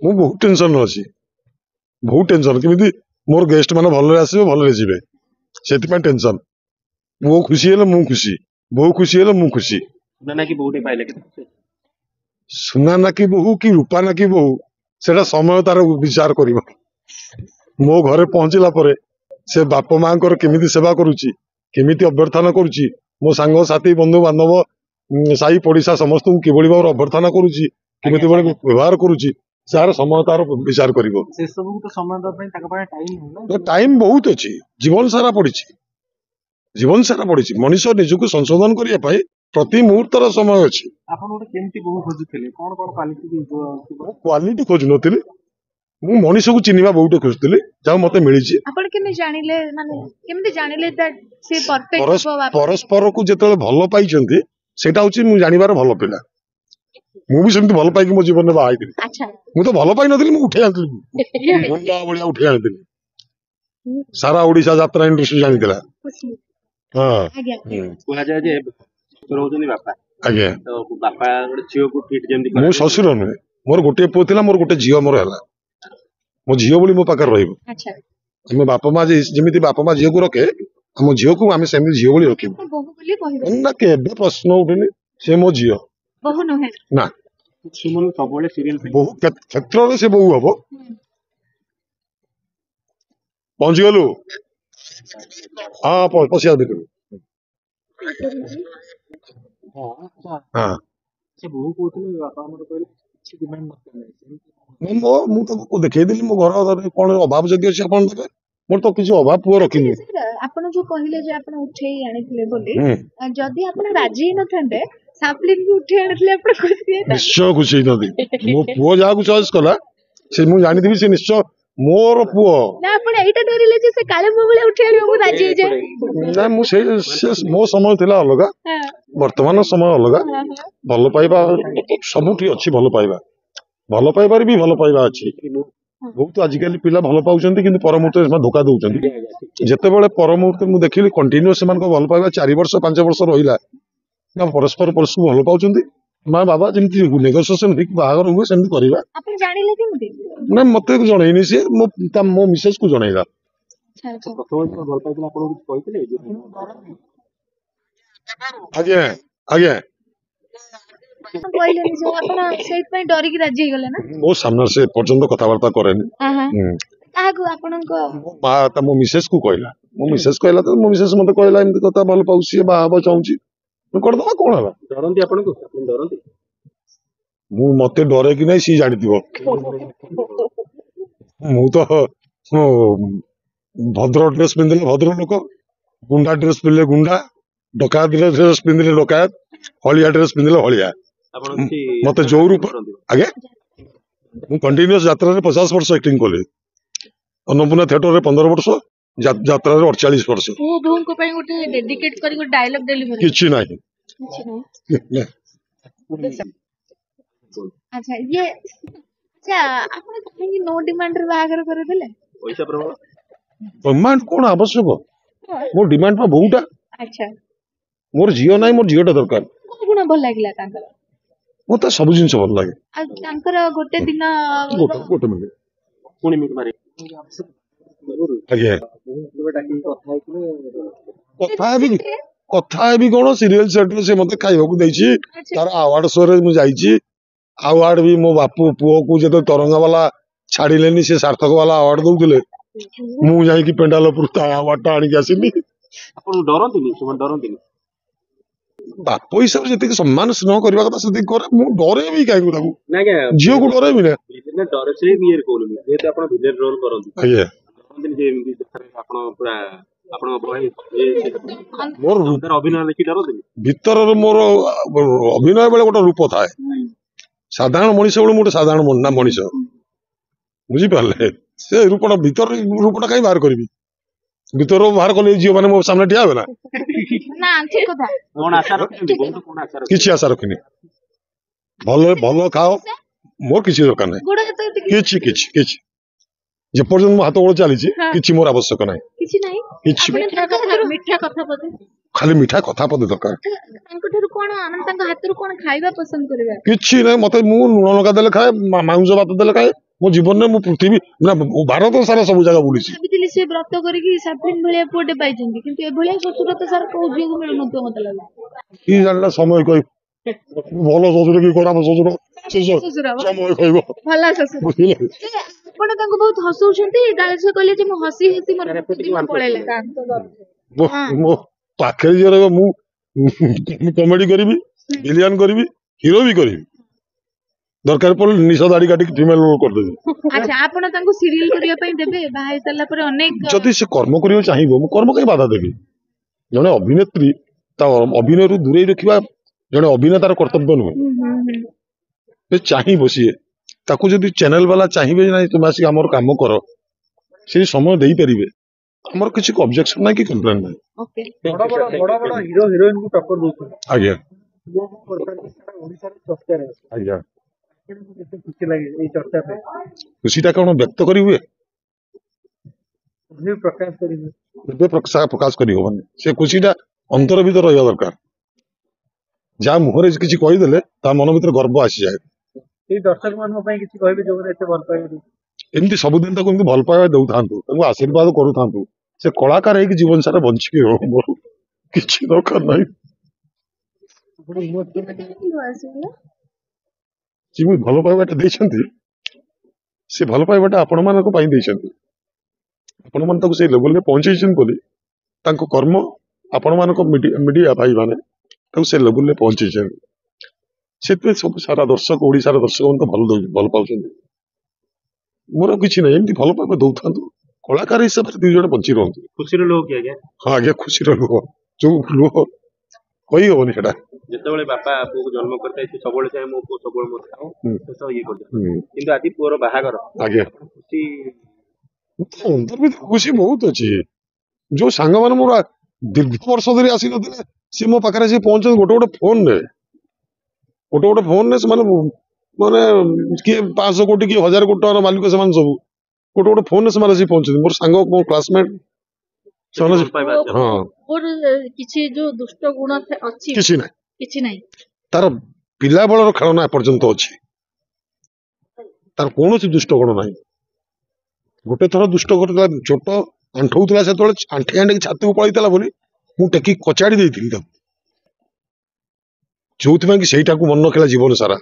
ମୁଁ ବହୁତ ଟେନସନ ଅଛି, ବହୁତ ଟେନସନ କେମିତି ମୋର गेस्ट ମାନେ ଭଲରେ ଆସିବେ ଭଲରେ ଯିବେ, ସେଥିପାଇଁ ଟେନସନ। ପୁଅ ଖୁସି ହେଲେ ମୁଁ ଖୁସି, ବୋଉ ଖୁସି ହେଲେ ମୁଁ ଖୁସି। ସୁନା ନାକି ବୋହୁ କି ରୂପା ନାକି ବୋହୁ ସେଟା ସମୟ ତାର ବିଚାର କରିବ। ମୋ ଘରେ ପହଞ୍ଚିଲା ପରେ ସେ ବାପା ମାଙ୍କର କେମିତି ସେବା କରୁଛି, କେମିତି ଅଭ୍ୟର୍ଥନା କରୁଛି, ମୋ ସାଙ୍ଗସାଥି ବନ୍ଧୁ ବାନ୍ଧବ ସାହି ପଡିଶା ସମସ୍ତଙ୍କୁ କିଭଳି ଭାବରେ ଅଭ୍ୟର୍ଥନା କରୁଛି, କେମିତି ଭଳି ବ୍ୟବହାର କରୁଛି, ଯାହାର ସମୟ ତାର ବିଚାର କରିବ। ଟାଇମ ବହୁତ ଅଛି, ଜୀବନ ସାରା ପଡିଛି, ଜୀବନ ସାରା ପଡିଛି। ମଣିଷ ନିଜକୁ ସଂଶୋଧନ କରିବା ପାଇଁ ପ୍ରତି ମୁହୂର୍ତ୍ତର ସମୟ ଅଛି। କ୍ୱାଲିଟି ଖୋଜୁନଥିଲି, ମୁଁ ମଣିଷକୁ ଚିହ୍ନିବା ବହୁତ ଖୋଜୁଥିଲି, ଯାହା ମତେ ମିଳିଛି। ପରସ୍ପରକୁ ଯେତେବେଳେ ଭଲ ପାଇଛନ୍ତି ସେଇଟା ହଉଛି ମୁଁ ଜାଣିବାର ଭଲ ପିଲା। ମୁଁ ବି ସେମିତି ଭଲ ପାଇକି ମୋ ଜୀବନରେ ବାହା ହେଇଥିଲି। ମୁଁ ତ ଭଲ ପାଇନଥିଲି, ମୁଁ ଉଠେଇ ଆଣିଥିଲି, ଗୁଣ୍ଡା ଭଳିଆ ଉଠେଇ ଆଣିଥିଲି। ସାରା ଓଡିଶା ଯାତ୍ରା ଇଣ୍ଡଷ୍ଟ୍ରି ଜାଣିଥିଲା। ହଁ ଆଜ୍ଞା, ମୁଁ ଶ୍ୱଶୁର ନୁହେଁ, ମୋର ଗୋଟିଏ ପୁଅ ଥିଲା, ମୋର ଗୋଟେ ଝିଅ ମୋର ହେଲା। ମୋ ଝିଅ ବୋଲି ମୋ ପାଖରେ ରହିବ। ଆମେ ବାପା ମା ଯେମିତି ବାପା ମା ଝିଅକୁ ରଖେ, ଆମ ଝିଅକୁ ଆମେ ସେମିତି ଝିଅ ଭଳି ରଖିବୁ ନା। କେବେ ପ୍ରଶ୍ନ ଉଠେନି, ସେ ମୋ ଝିଅ ନା। ବହୁ କ୍ଷେତ୍ରରେ ସେ ବୋହୁ ହବ। ପହଞ୍ଚିଗଲୁ, ହଁ ପଶିବା ଭିତରୁ। ମୁଁ ତାକୁ ଦେଖେଇଦେଲି ମୋ ଘର କଣ ଅଭାବ ଯଦି ଅଛି ଆପଣ ଦେବେ, ମୋର ତ କିଛି ଅଭାବ ପୁଅ ରଖିନି। ଆପଣ ଯୋଉ କହିଲେ ଯେ ଆପଣ ଉଠେଇ ଆଣିଥିଲେ ବୋଲି, ଯଦି ଆପଣ ରାଜି ହେଇନଥାନ୍ତେ ସାପଲିଙ୍କୁ ଉଠେଇ ଆଣିଥିଲେ ଆପଣ ଖୁସି ହେଇଥାନ୍ତେ? ନିଶ୍ଚୟ ଖୁସି ହେଇଥାନ୍ତି। ମୋ ପୁଅ ଯାହାକୁ ଚଏସ୍ କଲା ସେ ମୁଁ ଜାଣିଥିବି ସେ ନିଶ୍ଚୟ ମୋର ପୁଅ। ନା ଆପଣ ଏଇଟା ଡରିଲେ ଯେ ସେ କାଳେ ମୋ ଭଳିଆ ଉଠେଇ ଆଣିବ, ମୁଁ ରାଜି ହେଇଯାଏ। ନା ମୁଁ ମୋ ସମୟ ଥିଲା ଅଲଗା, ବର୍ତ୍ତମାନ ସମୟ ଅଲଗା। ଭଲ ପାଇବା ସବୁଠି ଅଛି, ଭଲ ପାଇବା, ଭଲ ପାଇବାରେ ବି ଭଲ ପାଇବା ଅଛି। ବହୁତ ଆଜିକାଲି ପିଲା ଭଲ ପାଉଛନ୍ତି କିନ୍ତୁ ପର ମୁହୂର୍ତ୍ତରେ ସେମାନେ ଧୋକା ଦଉଛନ୍ତି। ଯେତେବେଳେ ପର ମୁହୂର୍ତ୍ତରେ ମୁଁ ଦେଖିଲି କଣ୍ଟିନ୍ୟୁଅସ ସେମାନଙ୍କ ଭଲ ପାଇବା 4 ବର୍ଷ 5 ବର୍ଷ ରହିଲା, ନା ପରସ୍ପର ପରସ୍ପର ଭଲ ପାଉଛନ୍ତି। ମା ବାବା ଯେମିତି ନେଗୋସିଏସନ ହେଇକି ବାହାଘର ହୁଏ ସେମିତି କରିବା। ଆପଣ ଜାଣିଲେ କେମିତି? ନା ମତେ ଜଣେଇନି, ସିଏ ମୋ ମିସେସ କୁ ଜଣେଇଲା। ଆଜ୍ଞା ଆଜ୍ଞା, କହିଲେନି ଯେ ଆପଣ ସେଇଥିପାଇଁ ଡରିକି ରାଜି ହେଇଗଲେ ନା? ମୋ ସାମ୍ନାରେ ସେ ପର୍ଯ୍ୟନ୍ତ କଥାବାର୍ତ୍ତା କରେନି। କାହାକୁ? ଆପଣଙ୍କ ମା ମୋ ମିସେସ କୁ କହିଲା, ମୋ ମିସେସ କହିଲା ତ ମୋ ମିସେସ ମତେ କହିଲା ଏମିତି କଥା, ଭଲ ପାଉଛି, ସିଏ ବାହା ହବ ଚାହୁଁଛି, କରିଦବା, କଣ ହେଲା। ଡରନ୍ତି ଆପଣଙ୍କୁ? ଆପଣ ଡରନ୍ତି? ମୁଁ ମତେ ଡରେ କି ନାହିଁ ସିଏ ଜାଣିଥିବ। ମୁଁ ତ ଭଦ୍ର ଡ୍ରେସ ପିନ୍ଧିଲେ ଭଦ୍ର ଲୋକ, ଗୁଣ୍ଡା ଡ୍ରେସ ପିନ୍ଧିଲେ ଗୁଣ୍ଡା, ଡକାୟତ ଡ୍ରେସ ପିନ୍ଧିଲେ ଡକାୟତ, ହଳିଆ ଡ୍ରେସ ପିନ୍ଧିଲେ ହଳିଆ। ମତେ ଯୋଉ ରୂପ, ଆଜ୍ଞା ମୁଁ କଣ୍ଟିନ୍ୟୁଅସ ଯାତ୍ରାରେ 50 ବର୍ଷ ଆକ୍ଟିଂ କଲି, ଅନ୍ନପୂର୍ଣ୍ଣା ଥିଏଟରରେ 15 ବର୍ଷ, ଯାତ୍ରାରେ 48 ବର୍ଷ। କିଛି ନାହିଁ। ଡିମାଣ୍ଡ କଣ ଆବଶ୍ୟକ? ମୋ ଡିମାଣ୍ଡ ବା ବୋହୁଟା। ମୋର ଝିଅ ନାହିଁ, ମୋର ଝିଅଟା ଦରକାର। ଭଲ ଲାଗିଲା ତାଙ୍କର? ମତେ ସବୁ ଜିନିଷ ଭଲ ଲାଗେ। ତାଙ୍କର ଗୋଟେ ଦିନ ଗୋଟେ ମିନିଟ ଆଜ୍ଞା, କଥା ହେବି କଣ, ସିରିଏଲ ସେଟରେ ସେ ମତେ ଖାଇବାକୁ ଦେଇଛି, ତାର ଆୱାର୍ଡ ଶୋରେ ମୁଁ ଯାଇଛି। ଆୱାର୍ଡ ବି ମୋ ପୁଅକୁ ଯେତେବେଳେ ତରଙ୍ଗା ବାଲା ଛାଡିଲେନି, ସେ ସାର୍ଥକ ବାଲା ଆୱାର୍ଡ ଦଉଥିଲେ, ମୁଁ ଯାଇକି ପେଣ୍ଡାଲ ଉପରୁ ତା ଆୱାର୍ଡ ଟା ଆଣିକି ଆସିଲି। ଆପଣ ଡରନ୍ତିନି? ସେମାନେ ଡରନ୍ତିନି? ବାପ ହିସାବରେ ଯେତିକି ସମ୍ମାନ ସ୍ନେହ କରିବା କଥା ସେତିକି କରେ, ମୁଁ ଡରେବି କାହିଁକି ତାକୁ, ଝିଅକୁ ଡରେବି ନା। ଭିତରର ମୋର ଅଭିନୟ ବେଳେ ଗୋଟେ ରୂପ ଥାଏ, ସାଧାରଣ ମଣିଷ ବେଳେ ମୁଁ ଗୋଟେ ସାଧାରଣ ମଣିଷ, ବୁଝିପାରିଲେ। ସେ ରୂପଟା ଭିତର ରୂପଟା କାହିଁ ବାହାର କରିବି, ଭିତର ବାହାର କଲେ ଝିଅ ମାନେ ମୋ ସାମ୍ନା ଠିଆ ହେବେ ନା। କିଛି ଆଶା ରଖିନି, ଭଲ ଖାଅ, ମୋର କିଛି ଦରକାର ନାହିଁ, କିଛି ଯେପର୍ଯ୍ୟନ୍ତ ମୋ ହାତ ଗୋଳ ଚାଲିଛି କିଛି ମୋର ଆବଶ୍ୟକ ନାହିଁ। ଖାଲି ମିଠା କଥା ପଦେ ଦରକାର। କିଛି ନାହିଁ, ମତେ ମୁଁ ଲୁଣ ଲଙ୍କା ଦେଲେ ଖାଏ, ମାଉଁସ ଭାତ ଦେଲେ ଖାଏ, ମୋ ଜୀବନରେ ମୁଁ ପୃଥିବୀ ନା ଭାରତ ସାରା ସବୁ ଜାଗା ବୁଲିଛି। ଭାବିଥିଲି ସେ ବ୍ରତ କରିକି ସାଫଲିନ୍ ଭଳିଆ ପୁଅଟେ ପାଇଛନ୍ତି କିନ୍ତୁ ଏଭଳିଆ ଶ୍ୱଶୁର ତ ସାର୍ କୋଉ ଝିଅକୁ ମିଳୁନଥିବ ମତେ ଲାଗୁଛି। କି ଜାଣିଲା ସମୟ କହିବ ଭଲ ଶ୍ୱଶୁର କି ଖରାପ ଶ୍ୱଶୁର ଶ୍ୱଶୁର ସମୟ କହିବ ଭଲ ଶ୍ୱଶୁର। ବୁଝିଲେ। ଯେ ଆପଣ ତାଙ୍କୁ ବହୁତ ହସଉଛନ୍ତି କାଳେ ସେ କହିଲେ ଯେ ମୁଁ ହସି ହସି ମୋର ଜୀବନ ପଳେଇଲା। ମୋ ପାଖରେ ଯିଏ ରହିବ ମୁଁ କମେଡି କରିବି, ଭିଲିଆନ କରିବି, ହିରୋ ବି କରିବି, ଦରକାର ପଡ଼ିଲେ ନିଶ ଦାଢି କାଟିକି ଫିମେଲ ରୋଲ କରିଦେବି। ଆଚ୍ଛା ଆପଣ ତାଙ୍କୁ ସିରିଏଲ କରିବା ପାଇଁ ଦେବେ ବାହା ହେଇ ସାରିଲା ପରେ ଅନେକ ଯଦି ସେ କର୍ମ କରିବାକୁ ଚାହିଁବ ମୁଁ କର୍ମ କାହିଁ ବାଧା ଦେବି। ଜଣେ ଅଭିନେତ୍ରୀ ତା ଅଭିନୟରୁ ଦୂରେଇ ରଖିବା ଜଣେ ଅଭିନେତାର କର୍ତ୍ତବ୍ୟ ନୁହେଁ। ସେ ଚାହିଁବ ସିଏ ତାକୁ ଯଦି ଚ୍ୟାନେଲ ବାଲା ଚାହିଁବେ ଯେ ନାଇଁ ତୁମେ ଆସିକି ଆମର କାମ କର ସେଇ ସମୟ ଦେଇପାରିବେ ଆମର କିଛି ଅବଜେକ୍ସନ ନାହିଁ କି କମ୍ପ୍ଲେନ ନାହିଁ। ଓକେ ବଡ ହିରୋ ହିରୋଇନ କୁ ଟକ୍କର ଦଉଛନ୍ତି। ଆଜ୍ଞା ଓଡିଶାରେ ଚର୍ଚ୍ଚାରେ ଅଛି। ଆଜ୍ଞା କେତେ ଖୁସି ଲାଗେ ଏଇ ଚର୍ଚ୍ଚା ପାଇଁ ଖୁସିଟା କଣ ବ୍ୟକ୍ତ କରି ହୁଏ ପ୍ରକାଶ କରିବେ। ଏବେ ପ୍ରକାଶ କରି ହବନି। ସେ ଖୁସିଟା ଅନ୍ତର ଭିତରେ ରହିବା ଦରକାର। ଯାହା ମୁହଁରେ କିଛି କହିଦେଲେ ତା ମନ ଭିତରେ ଗର୍ବ ଆସିଯାଏ। ଏଇ ଦର୍ଶକ ମାନଙ୍କ ପାଇଁ କିଛି କହିବେ ଯୋଉମାନେ ଏତେ ଭଲ ପାଇବେ। ଏମିତି ସବୁଦିନ ତାକୁ ଏମିତି ଭଲ ପାଇବା ଦଉଥାନ୍ତୁ, ତାଙ୍କୁ ଆଶୀର୍ବାଦ କରୁଥାନ୍ତୁ। ସେ କଳାକାର ହେଇକି ଜୀବନ ସାରା ବଞ୍ଚିକି ରହୁ, ମୋର କିଛି ଦରକାର ନାହିଁ। ଯିଏ ଭଲ ପାଇବାଟା ଦେଇଛନ୍ତି ସେ ଭଲ ପାଇବାଟା ଆପଣ ମାନଙ୍କ ପାଇଁ ଦେଇଛନ୍ତି। ଆପଣ ମାନେ ତାକୁ ସେଇ ଲେଭେଲରେ ପହଞ୍ଚେଇଛନ୍ତି ବୋଲି ତାଙ୍କ କର୍ମ ଆପଣ ମାନଙ୍କ ମିଡିଆ ଭାଇ ମାନେ ତାକୁ ସେ ଲେଭେଲରେ ପହଞ୍ଚେଇଛନ୍ତି। ସେଥିପାଇଁ ସବୁ ସାରା ଦର୍ଶକ ଓଡିଶାର ଦର୍ଶକ ମାନେ ଭଲ ପାଉଛନ୍ତି। ମୋର କିଛି ନାହିଁ, ଏମିତି ଭଲ ପାଇବା ଦଉଥାନ୍ତୁ। କଳାକାର ହିସାବରେ ଦୁଇ ଜଣ ବଞ୍ଚି ରୁହନ୍ତୁ। ଖୁସିର ଲୋକ କି ଆଜ୍ଞା? ହଁ ଆଜ୍ଞା ଖୁସିର ଲୁହ, ଯୋଉ ଲୁହ କହିହବନି ସେଟା। ଯେତେବେଳେ ବାପା ପୁଅକୁ ଜନ୍ମ କରିଥାଏ ସେ ସବୁବେଳେ ଚାहे ମୋ ପୁଅ ସବୁବେଳେ ମୋତେ ଖାଉ ଇଏ କରିଥାଏ, କିନ୍ତୁ ଆଜି ପୁଅର ବାହାଘର ଆଜ୍ଞା ଖୁସି ଅନ୍ତର ଭିତରେ ଖୁସି ବହୁତ ଅଛି। ଯୋଉ ସାଙ୍ଗମାନେ ମୋର ଦୀର୍ଘ ବର୍ଷ ଧରି ଆସିନଥିଲେ ସେ ମୋ ପାଖରେ ଆସି ପହଞ୍ଚନ୍ତି ଗୋଟେ ଫୋନରେ ସେମାନେ ମାନେ କିଏ 500 କୋଟି କିଏ 1000 କୋଟି ଟଙ୍କାର ମାଲିକ ସେମାନେ ସବୁ ଗୋଟେ ଫୋନରେ ସେମାନେ ଆସି ପହଞ୍ଚନ୍ତି। ମୋର ସାଙ୍ଗ ମୋ କ୍ଲାସମେଟ ସେମାନେ ହଁ କିଛି ଯୋଉ ଦୁଷ୍ଟ ଗୁଣ ଅଛି କିଛି ନାହିଁ, କିଛି ନାହିଁ। ତାର ପିଲା ବେଳର ଖେଳନା ଏପର୍ଯ୍ୟନ୍ତ ଅଛି, ତାର କୌଣସି ଦୁଷ୍ଟ ଗୁଣ ନାହିଁ। ଗୋଟେ ଥର ଦୁଷ୍ଟ କରିଥିଲା, ଛୋଟ ଆଣ୍ଠଉଥିଲା ସେତେବେଳେ ଆଣ୍ଠେଇ ଆଣ୍ଠେଇ ଛାତକୁ ପଳେଇଥିଲା ବୋଲି ମୁଁ ଟେକି କଚାଡି ଦେଇଥିଲି ତାକୁ, ଯୋଉଥିପାଇଁ କି ସେଇଟାକୁ ମନେ ରଖିଲା ଜୀବନ ସାରା।